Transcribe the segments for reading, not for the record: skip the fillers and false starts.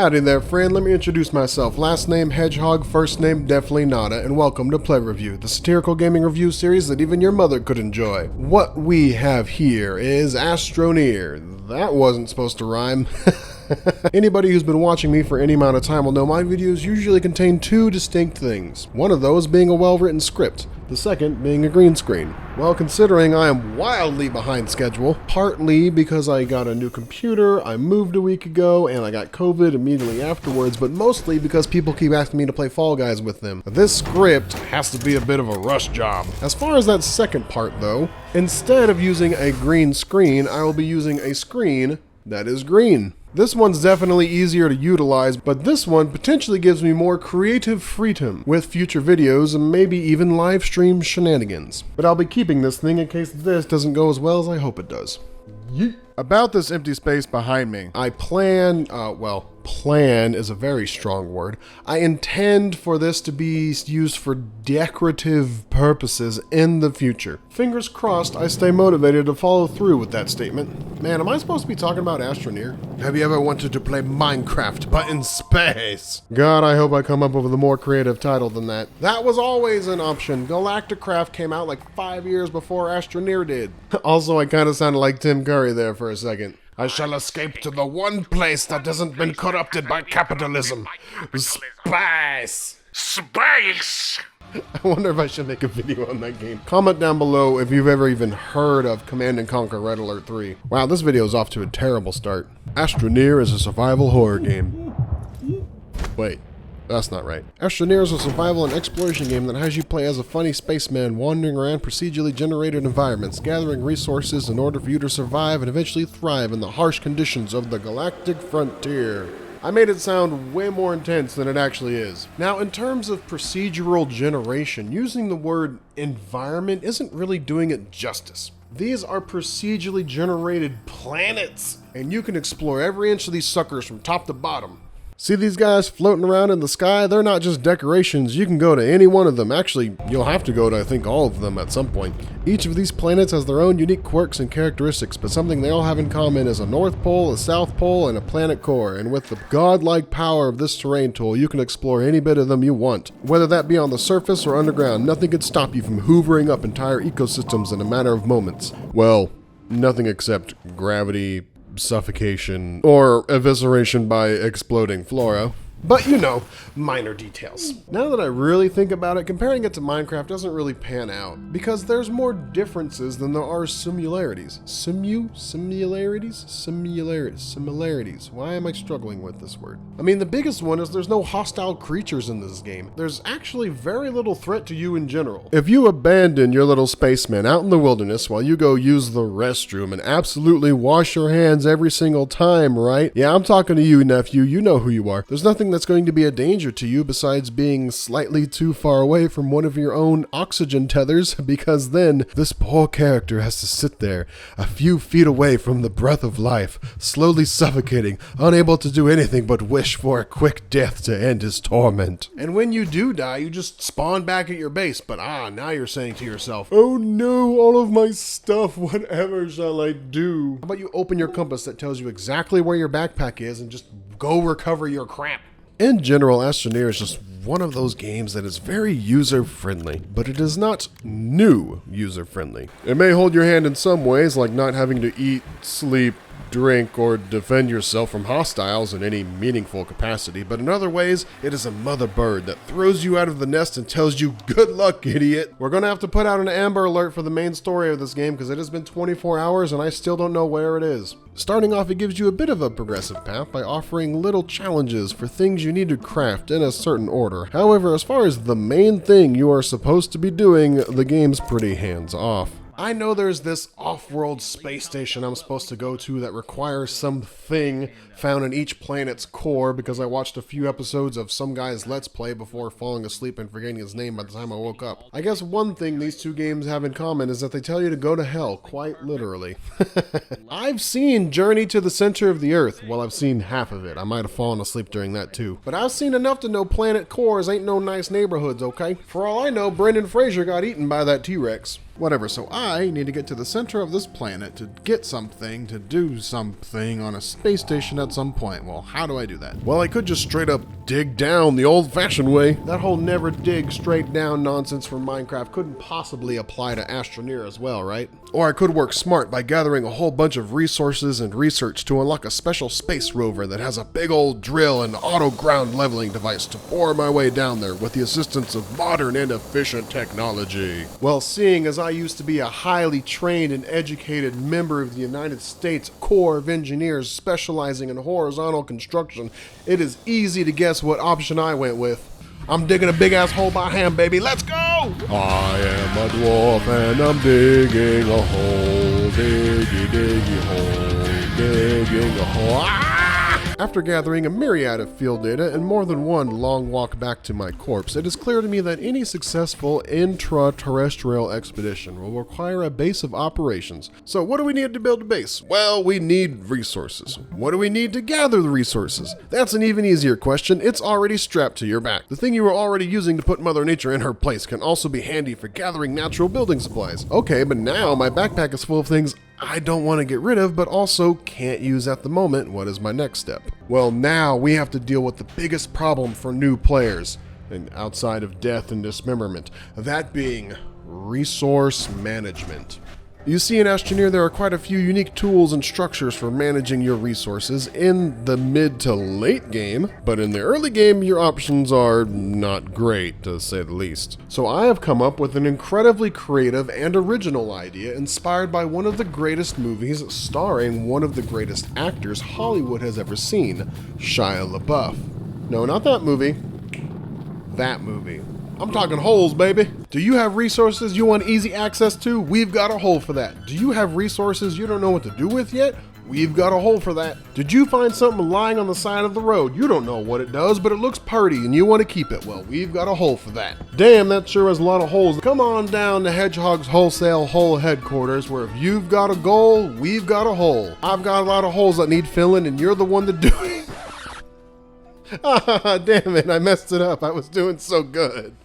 Howdy there, friend. Let me introduce myself. Last name Hedgehog, first name definitely Nada, and welcome to Pleb Review, the satirical gaming review series that even your mother could enjoy. What we have here is Astroneer. That wasn't supposed to rhyme. Anybody who's been watching me for any amount of time will know my videos usually contain two distinct things. One of those being a well-written script, the second being a green screen. Well, considering I am wildly behind schedule, partly because I got a new computer, I moved a week ago, and I got COVID immediately afterwards, but mostly because people keep asking me to play Fall Guys with them. This script has to be a bit of a rush job. As far as that second part though, instead of using a green screen, I will be using a screen that is green. This one's definitely easier to utilize, but this one potentially gives me more creative freedom with future videos and maybe even live stream shenanigans. But I'll be keeping this thing in case this doesn't go as well as I hope it does. Yeet. About this empty space behind me, I plan is a very strong word. I intend for this to be used for decorative purposes in the future. Fingers crossed I stay motivated to follow through with that statement. Man, am I supposed to be talking about Astroneer? Have you ever wanted to play Minecraft, but in space? God, I hope I come up with a more creative title than that. That was always an option. Galacticraft came out like 5 years before Astroneer did. Also, I kind of sounded like Tim Curry there for a second. I shall escape to the one place that hasn't been corrupted by capitalism. Space! Space! I wonder if I should make a video on that game. Comment down below if you've ever even heard of Command & Conquer Red Alert 3. Wow, this video is off to a terrible start. Astroneer is a survival horror game. Wait. That's not right. Astroneer is a survival and exploration game that has you play as a funny spaceman wandering around procedurally generated environments, gathering resources in order for you to survive and eventually thrive in the harsh conditions of the galactic frontier. I made it sound way more intense than it actually is. Now, in terms of procedural generation, using the word environment isn't really doing it justice. These are procedurally generated planets, and you can explore every inch of these suckers from top to bottom. See these guys floating around in the sky? They're not just decorations. You can go to any one of them. Actually, you'll have to go to, I think, all of them at some point. Each of these planets has their own unique quirks and characteristics, but something they all have in common is a North Pole, a South Pole, and a planet core. And with the godlike power of this terrain tool, you can explore any bit of them you want. Whether that be on the surface or underground, nothing could stop you from hoovering up entire ecosystems in a matter of moments. Well, nothing except gravity, suffocation, or evisceration by exploding flora. But you know, minor details. Now that I really think about it, comparing it to Minecraft doesn't really pan out, because there's more differences than there are similarities. Similarities? Why am I struggling with this word? I mean, the biggest one is there's no hostile creatures in this game. There's actually very little threat to you in general. If you abandon your little spaceman out in the wilderness while you go use the restroom and absolutely wash your hands every single time, right? Yeah, I'm talking to you, nephew. You know who you are. There's nothing that's going to be a danger to you besides being slightly too far away from one of your own oxygen tethers, because then this poor character has to sit there a few feet away from the breath of life, slowly suffocating, unable to do anything but wish for a quick death to end his torment. And when you do die, you just spawn back at your base, but now you're saying to yourself, oh no, all of my stuff, whatever shall I do? How about you open your compass that tells you exactly where your backpack is and just go recover your crap? In general, Astroneer is just one of those games that is very user-friendly, but it is not new user-friendly. It may hold your hand in some ways, like not having to eat, sleep, drink, or defend yourself from hostiles in any meaningful capacity, but in other ways, it is a mother bird that throws you out of the nest and tells you, good luck, idiot. We're gonna have to put out an Amber Alert for the main story of this game because it has been 24 hours and I still don't know where it is. Starting off, it gives you a bit of a progressive path by offering little challenges for things you need to craft in a certain order. However, as far as the main thing you are supposed to be doing, the game's pretty hands-off. I know there's this off-world space station I'm supposed to go to that requires something found in each planet's core because I watched a few episodes of some guy's Let's Play before falling asleep and forgetting his name by the time I woke up. I guess one thing these two games have in common is that they tell you to go to hell, quite literally. I've seen Journey to the Center of the Earth. Well, I've seen half of it. I might have fallen asleep during that too. But I've seen enough to know planet cores ain't no nice neighborhoods, okay? For all I know, Brendan Fraser got eaten by that T-Rex. Whatever, so I need to get to the center of this planet to get something, to do something on a space station at some point. Well, how do I do that? Well, I could just straight up dig down the old-fashioned way. That whole never dig straight down nonsense from Minecraft couldn't possibly apply to Astroneer as well, right? Or I could work smart by gathering a whole bunch of resources and research to unlock a special space rover that has a big old drill and auto ground leveling device to bore my way down there with the assistance of modern and efficient technology. Well, seeing as I used to be a highly trained and educated member of the United States Corps of Engineers specializing in horizontal construction, it is easy to guess what option I went with. I'm digging a big ass hole by hand, baby. Let's go! I am a dwarf and I'm digging a hole. Diggy, diggy hole. Digging a hole. Ah! After gathering a myriad of field data and more than one long walk back to my corpse, it is clear to me that any successful intra-terrestrial expedition will require a base of operations. So what do we need to build a base? Well, we need resources. What do we need to gather the resources? That's an even easier question. It's already strapped to your back. The thing you were already using to put Mother Nature in her place can also be handy for gathering natural building supplies. Okay, but now my backpack is full of things I don't want to get rid of, but also can't use at the moment. What is my next step? Well, now we have to deal with the biggest problem for new players, and outside of death and dismemberment, that being resource management. You see, in Astroneer there are quite a few unique tools and structures for managing your resources in the mid to late game, but in the early game your options are not great, to say the least. So I have come up with an incredibly creative and original idea inspired by one of the greatest movies starring one of the greatest actors Hollywood has ever seen, Shia LaBeouf. No, not that movie. That movie. I'm talking holes, baby. Do you have resources you want easy access to? We've got a hole for that. Do you have resources you don't know what to do with yet? We've got a hole for that. Did you find something lying on the side of the road? You don't know what it does, but it looks purty and you want to keep it. Well, we've got a hole for that. Damn, that sure has a lot of holes. Come on down to Hedgehog's Wholesale Hole Headquarters, where if you've got a goal, we've got a hole. I've got a lot of holes that need filling and you're the one to do it. Ah, damn it, I messed it up. I was doing so good.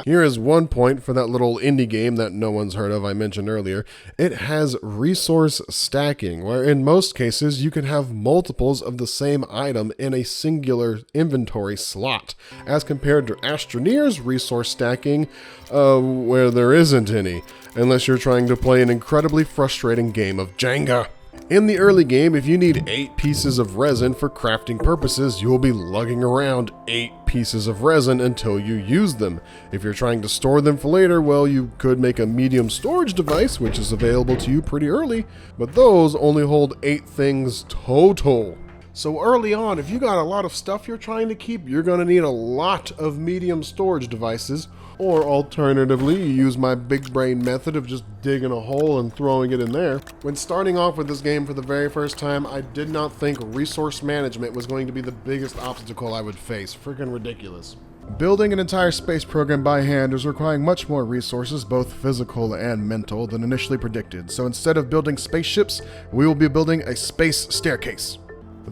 Here is one point for that little indie game that no one's heard of I mentioned earlier. It has resource stacking, where in most cases you can have multiples of the same item in a singular inventory slot, as compared to Astroneer's resource stacking, where there isn't any, unless you're trying to play an incredibly frustrating game of Jenga. In the early game, if you need 8 pieces of resin for crafting purposes, you will be lugging around 8 pieces of resin until you use them. If you're trying to store them for later, well, you could make a medium storage device, which is available to you pretty early, but those only hold 8 things total. So early on, if you got a lot of stuff you're trying to keep, you're going to need a lot of medium storage devices. Or alternatively, you use my big brain method of just digging a hole and throwing it in there. When starting off with this game for the very first time, I did not think resource management was going to be the biggest obstacle I would face. Freaking ridiculous. Building an entire space program by hand is requiring much more resources, both physical and mental, than initially predicted. So instead of building spaceships, we will be building a space staircase.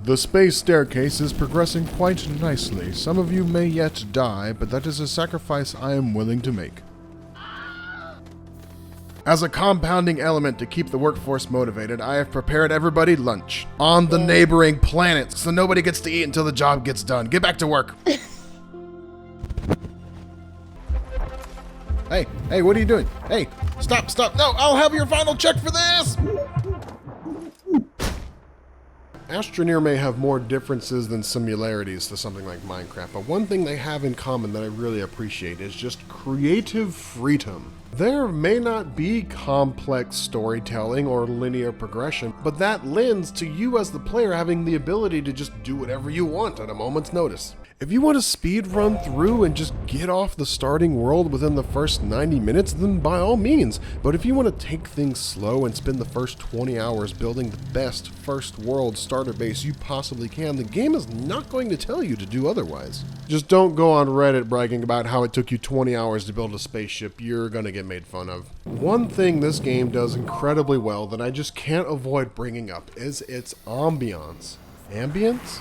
The space staircase is progressing quite nicely. Some of you may yet die, but that is a sacrifice I am willing to make. As a compounding element to keep the workforce motivated, I have prepared everybody lunch on the neighboring planets, so nobody gets to eat until the job gets done. Get back to work. Hey, what are you doing? Hey, stop. No, I'll have your final check for this. Astroneer may have more differences than similarities to something like Minecraft, but one thing they have in common that I really appreciate is just creative freedom. There may not be complex storytelling or linear progression, but that lends to you as the player having the ability to just do whatever you want at a moment's notice. If you want to speed run through and just get off the starting world within the first 90 minutes, then by all means. But if you want to take things slow and spend the first 20 hours building the best first world starter base you possibly can, the game is not going to tell you to do otherwise. Just don't go on Reddit bragging about how it took you 20 hours to build a spaceship. You're gonna get made fun of. One thing this game does incredibly well that I just can't avoid bringing up is its ambiance. Ambience?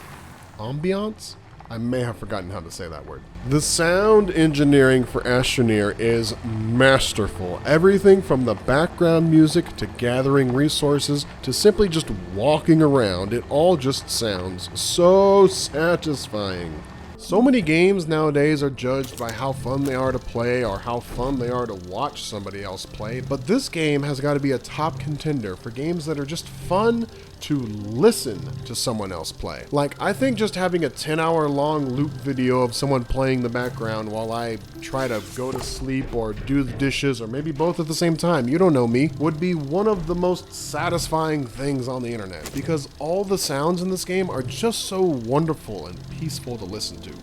I may have forgotten how to say that word. The sound engineering for Astroneer is masterful. Everything from the background music to gathering resources to simply just walking around, it all just sounds so satisfying. So many games nowadays are judged by how fun they are to play or how fun they are to watch somebody else play, but this game has got to be a top contender for games that are just fun to listen to someone else play. Like, I think just having a 10-hour long loop video of someone playing the background while I try to go to sleep or do the dishes or maybe both at the same time, you don't know me, would be one of the most satisfying things on the internet because all the sounds in this game are just so wonderful and peaceful to listen to.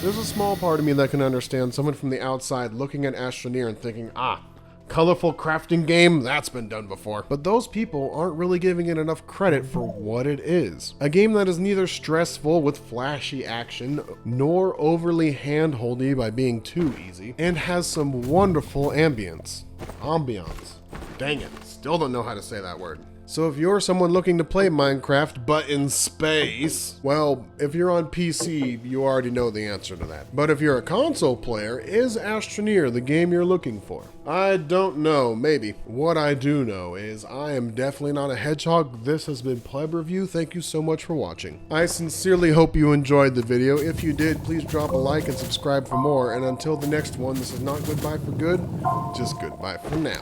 There's a small part of me that can understand someone from the outside looking at Astroneer and thinking, colorful crafting game, that's been done before. But those people aren't really giving it enough credit for what it is. A game that is neither stressful with flashy action, nor overly hand-holdy by being too easy, and has some wonderful ambience. Dang it, still don't know how to say that word. So if you're someone looking to play Minecraft but in space, well, if you're on PC, you already know the answer to that. But if you're a console player, is Astroneer the game you're looking for? I don't know, maybe. What I do know is I am definitely not a hedgehog. This has been Pleb Review. Thank you so much for watching. I sincerely hope you enjoyed the video. If you did, please drop a like and subscribe for more. And until the next one, this is not goodbye for good, just goodbye for now.